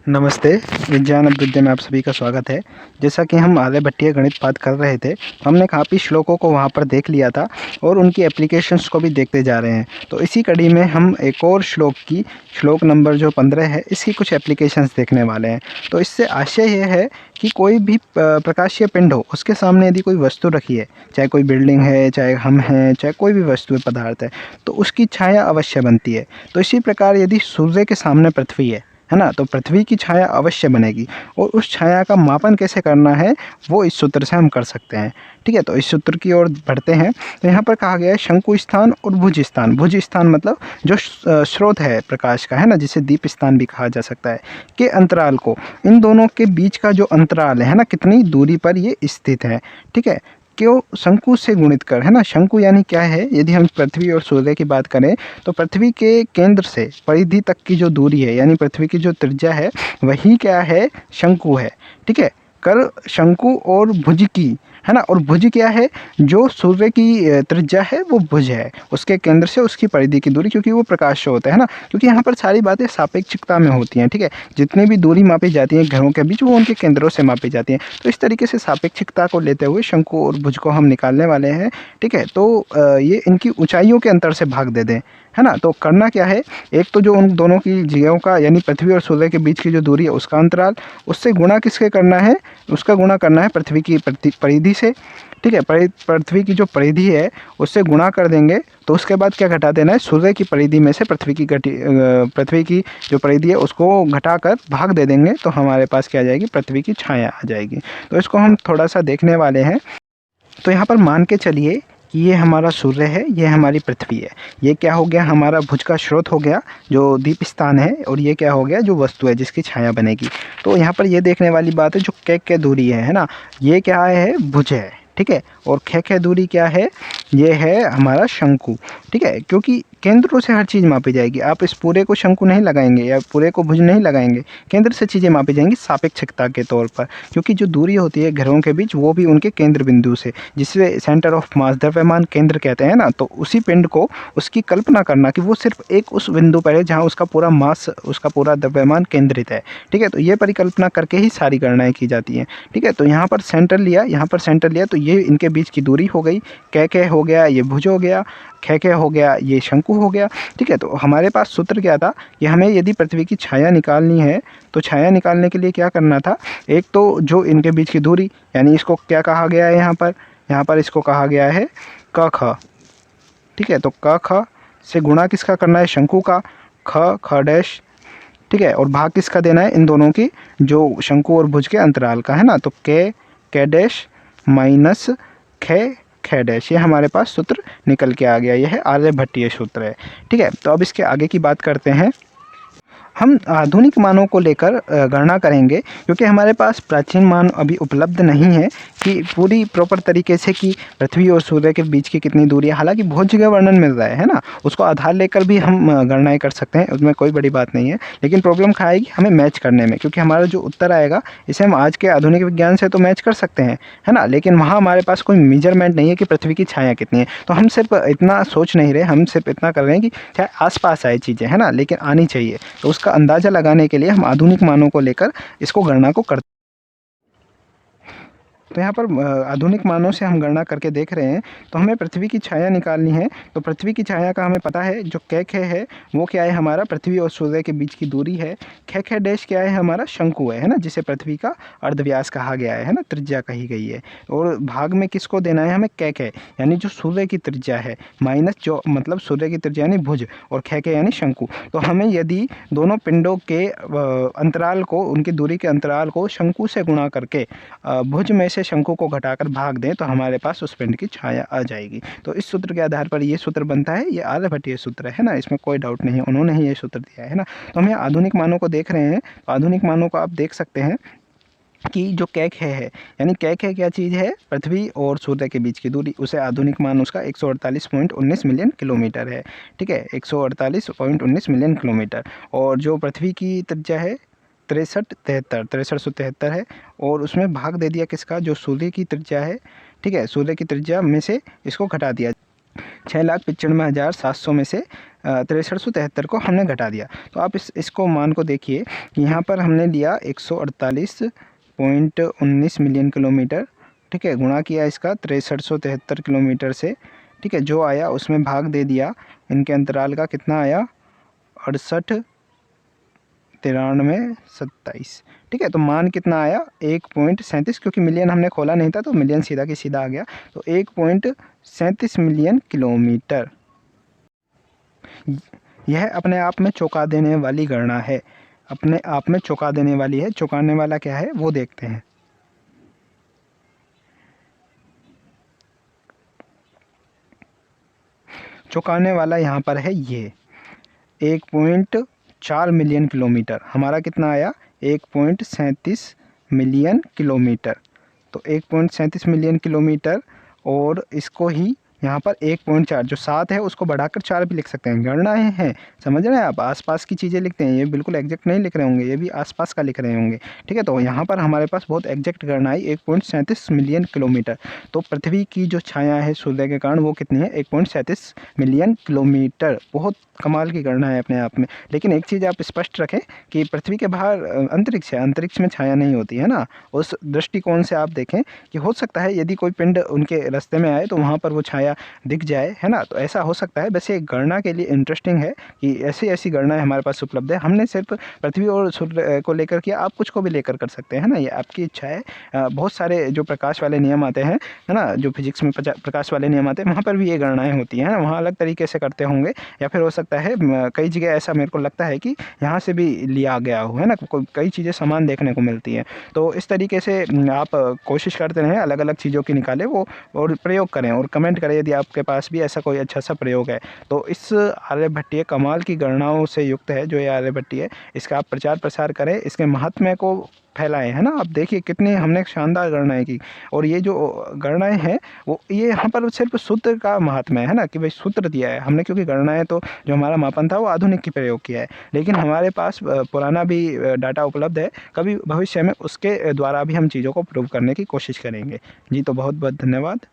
नमस्ते, विज्ञान अभ्युदय में आप सभी का स्वागत है। जैसा कि हम आर्यभट्टीय गणित पाठ कर रहे थे, हमने काफ़ी श्लोकों को वहाँ पर देख लिया था और उनकी एप्लीकेशंस को भी देखते जा रहे हैं। तो इसी कड़ी में हम एक और श्लोक नंबर जो 15 है, इसकी कुछ एप्लीकेशंस देखने वाले हैं। तो इससे आशय ये है कि कोई भी प्रकाशीय पिंड हो, उसके सामने यदि कोई वस्तु रखी है, चाहे कोई बिल्डिंग है, चाहे हम हैं, चाहे कोई भी वस्तु पदार्थ है, तो उसकी छाया अवश्य बनती है। तो इसी प्रकार यदि सूर्य के सामने पृथ्वी है ना, तो पृथ्वी की छाया अवश्य बनेगी। और उस छाया का मापन कैसे करना है, वो इस सूत्र से हम कर सकते हैं। ठीक है, तो इस सूत्र की ओर बढ़ते हैं। तो यहाँ पर कहा गया है शंकु स्थान और भुज स्थान। भुज स्थान मतलब जो स्रोत है प्रकाश का, है ना, जिसे दीप स्थान भी कहा जा सकता है, के अंतराल को, इन दोनों के बीच का जो अंतराल है ना, कितनी दूरी पर ये स्थित है। ठीक है, क्यों शंकु से गुणित कर, है ना। शंकु यानी क्या है, यदि हम पृथ्वी और सूर्य की बात करें तो पृथ्वी के केंद्र से परिधि तक की जो दूरी है, यानी पृथ्वी की जो त्रिज्या है, वही क्या है, शंकु है। ठीक है, कर शंकु और भुज की, है ना, और भुज क्या है, जो सूर्य की त्रिज्या है वो भुज है, उसके केंद्र से उसकी परिधि की दूरी, क्योंकि वो प्रकाश से होता है ना, क्योंकि यहाँ पर सारी बातें सापेक्षिकता में होती हैं। ठीक है, जितनी भी दूरी मापी जाती है घरों के बीच, वो उनके केंद्रों से मापी जाती हैं। तो इस तरीके से सापेक्षिकता को लेते हुए शंकु और भुज को हम निकालने वाले हैं। ठीक है, तो ये इनकी ऊंचाइयों के अंतर से भाग दे दें, है ना। तो करना क्या है, एक तो जो उन दोनों की जगहों का, यानी पृथ्वी और सूर्य के बीच की जो दूरी है उसका अंतराल, उससे गुणा किसके करना है, उसका गुणा करना है पृथ्वी की परिधि से। ठीक है, पृथ्वी की जो परिधि है उससे गुणा कर देंगे, तो उसके बाद क्या घटा देना है, सूर्य की परिधि में से पृथ्वी की जो परिधि है उसको घटाकर भाग दे देंगे, तो हमारे पास क्या आ जाएगी, पृथ्वी की छाया आ जाएगी। तो इसको हम थोड़ा सा देखने वाले हैं। तो यहाँ पर मान के चलिए कि ये हमारा सूर्य है, ये हमारी पृथ्वी है। ये क्या हो गया, हमारा भुज का स्रोत हो गया, जो दीप स्थान है, और ये क्या हो गया, जो वस्तु है जिसकी छाया बनेगी। तो यहाँ पर ये देखने वाली बात है, जो क दूरी है ना, ये क्या है, भुज है। ठीक है, और ख दूरी क्या है, ये है हमारा शंकु। ठीक है, क्योंकि केंद्रों से हर चीज़ मापी जाएगी। आप इस पूरे को शंकु नहीं लगाएंगे या पूरे को भुज नहीं लगाएंगे, केंद्र से चीज़ें मापी जाएंगी सापेक्षिकता के तौर पर, क्योंकि जो दूरी होती है घरों के बीच, वो भी उनके केंद्र बिंदु से, जिसे सेंटर ऑफ मास, द्रव्यमान केंद्र कहते हैं ना। तो उसी पिंड को, उसकी कल्पना करना कि वो सिर्फ एक उस बिंदु पर है जहाँ उसका पूरा मास, उसका पूरा द्रव्यमान केंद्रित है। ठीक है, तो ये परिकल्पना करके ही सारी गणनाएं की जाती हैं। ठीक है, तो यहाँ पर सेंटर लिया, यहाँ पर सेंटर लिया, तो ये इनके बीच की दूरी हो गई। क हो गया, ये भुज हो गया, ख हो गया, ये शंकु हो गया। ठीक है, तो हमारे पास सूत्र क्या था कि हमें यदि पृथ्वी की छाया निकालनी है, तो छाया निकालने के लिए क्या करना था, एक तो जो इनके बीच की दूरी, यानी इसको क्या कहा गया है, यहाँ पर इसको कहा गया है क ख। ठीक है, तो क ख से गुणा किसका करना है, शंकु का, ख डैश। ठीक है, और भाग किसका देना है, इन दोनों की, जो शंकु और भुज के अंतराल का, है ना। तो क डैश माइनस ख डैश, ये हमारे पास सूत्र निकल के आ गया। यह है आर्यभट्टीय सूत्र है। ठीक है, तो अब इसके आगे की बात करते हैं। हम आधुनिक मानों को लेकर गणना करेंगे, क्योंकि हमारे पास प्राचीन मान अभी उपलब्ध नहीं है कि पूरी प्रॉपर तरीके से कि पृथ्वी और सूर्य के बीच की कितनी दूरी है। हालांकि बहुत जगह वर्णन मिल रहा है ना, उसको आधार लेकर भी हम गणनाएं कर सकते हैं, उसमें कोई बड़ी बात नहीं है। लेकिन प्रॉब्लम क्या आएगी, हमें मैच करने में, क्योंकि हमारा जो उत्तर आएगा इसे हम आज के आधुनिक विज्ञान से तो मैच कर सकते हैं, है ना, लेकिन वहाँ हमारे पास कोई मेजरमेंट नहीं है कि पृथ्वी की छाया कितनी है। तो हम सिर्फ इतना सोच नहीं रहे, हम सिर्फ इतना कर रहे हैं कि चाहे आसपास आए चीज़ें, है ना, लेकिन आनी चाहिए। तो उसका अंदाज़ा लगाने के लिए हम आधुनिक मानों को लेकर इसको गणना को करते हैं। तो यहाँ पर आधुनिक मानों से हम गणना करके देख रहे हैं। तो हमें पृथ्वी की छाया निकालनी है। तो पृथ्वी की छाया का हमें पता है, जो क है वो क्या है, हमारा पृथ्वी और सूर्य के बीच की दूरी है। ख डैश क्या है, हमारा शंकु है ना, जिसे पृथ्वी का अर्धव्यास कहा गया है ना, त्रिज्या कही गई है। और भाग में किसको देना है, हमें क यानी जो सूर्य की त्रिज्या है, माइनस जो मतलब सूर्य की त्रिज्या यानी भुज, और ख यानी शंकु। तो हमें यदि दोनों पिंडों के अंतराल को, उनकी दूरी के अंतराल को शंकु से गुणा करके भुज में से शंकु को घटाकर भाग दें, तो हमारे पास उस पिंड की छाया आ जाएगी। तो इस सूत्र के आधार पर ये सूत्र बनता है। ये आर्यभट्टीय सूत्र है ना, इसमें कोई डाउट नहीं, उन्होंने ही ये सूत्र दिया है ना। तो हम यहाँ आधुनिक मानों को देख रहे हैं। तो आधुनिक मानों को आप देख सकते हैं कि जो क है, यानी क क्या चीज़ है, पृथ्वी और सूर्य के बीच की दूरी, उसे आधुनिक मान उसका 148.19 मिलियन किलोमीटर है। ठीक है, 148.19 मिलियन किलोमीटर। और जो पृथ्वी की त्रिज्या है 6373 है, और उसमें भाग दे दिया किसका, जो सूर्य की त्रिज्या है। ठीक है, सूर्य की त्रिज्या में से इसको घटा दिया। 6,95,700 में से 6373 को हमने घटा दिया। तो आप इसको मान को देखिए कि यहाँ पर हमने लिया 148.19 मिलियन किलोमीटर, ठीक है, गुणा किया इसका 6373 किलोमीटर से, ठीक है, जो आया उसमें भाग दे दिया, इनके अंतराल का कितना आया 68, 93, 27, ठीक है। तो मान कितना आया 1.37, क्योंकि मिलियन हमने खोला नहीं था तो मिलियन सीधा की सीधा आ गया, तो 1.37 मिलियन किलोमीटर। यह अपने आप में चौंका देने वाली गणना है, अपने आप में चौंका देने वाली है। चौंकाने वाला क्या है वो देखते हैं। चौंकाने वाला यहाँ पर है ये 1.4 मिलियन किलोमीटर, हमारा कितना आया 1.37 मिलियन किलोमीटर। तो 1.37 मिलियन किलोमीटर, और इसको ही यहाँ पर 1.4 जो 7 है उसको बढ़ाकर 4 भी लिख सकते हैं। गणनाएं हैं, समझ रहे हैं आप, आसपास की चीज़ें लिखते हैं, ये बिल्कुल एग्जैक्ट नहीं लिख रहे होंगे, ये भी आसपास का लिख रहे होंगे, ठीक है। तो यहाँ पर हमारे पास बहुत एग्जैक्ट गणना है 1.37 मिलियन किलोमीटर। तो पृथ्वी की जो छाया है सूर्य के कारण वो कितनी है 1.37 मिलियन किलोमीटर। बहुत कमाल की गणना है अपने आप में। लेकिन एक चीज़ आप स्पष्ट रखें कि पृथ्वी के बाहर अंतरिक्ष है, अंतरिक्ष में छाया नहीं होती है ना। उस दृष्टिकोण से आप देखें कि हो सकता है यदि कोई पिंड उनके रास्ते में आए तो वहाँ पर वो छाया दिख जाए, है ना, तो ऐसा हो सकता है। वैसे गणना के लिए इंटरेस्टिंग है कि ऐसी ऐसी गणनाएं हमारे पास उपलब्ध है। हमने सिर्फ पृथ्वी और सूर्य को लेकर किया, आप कुछ को भी लेकर कर सकते हैं, है ना, ये आपकी इच्छा है। बहुत सारे जो प्रकाश वाले नियम आते हैं, है ना, जो फिजिक्स में प्रकाश वाले नियम आते हैं, वहाँ पर भी ये गणनाएं होती हैं, वहाँ अलग तरीके से करते होंगे, या फिर हो सकता है कई जगह ऐसा मेरे को लगता है कि यहाँ से भी लिया गया हो, है ना, कई चीज़ें समान देखने को मिलती हैं। तो इस तरीके से आप कोशिश करते रहें, अलग अलग चीज़ों की निकालें वो, और प्रयोग करें और कमेंट करें यदि आपके पास भी ऐसा कोई अच्छा सा प्रयोग है। तो इस आर्यभट्टीय कमाल की गणनाओं से युक्त है जो ये आर्यभट्टीय है, इसका आप प्रचार प्रसार करें, इसके महात्म्य को फैलाएं, है ना। आप देखिए कितनी हमने शानदार गणनाएं की, और ये जो गणनाएं हैं वो ये यहाँ पर सिर्फ सूत्र का महात्म्य है ना, कि भाई सूत्र दिया है हमने, क्योंकि गणनाएं तो जो हमारा मापन था वो आधुनिक की प्रयोग किया है, लेकिन हमारे पास पुराना भी डाटा उपलब्ध है, कभी भविष्य में उसके द्वारा भी हम चीज़ों को प्रूव करने की कोशिश करेंगे। जी, तो बहुत बहुत धन्यवाद।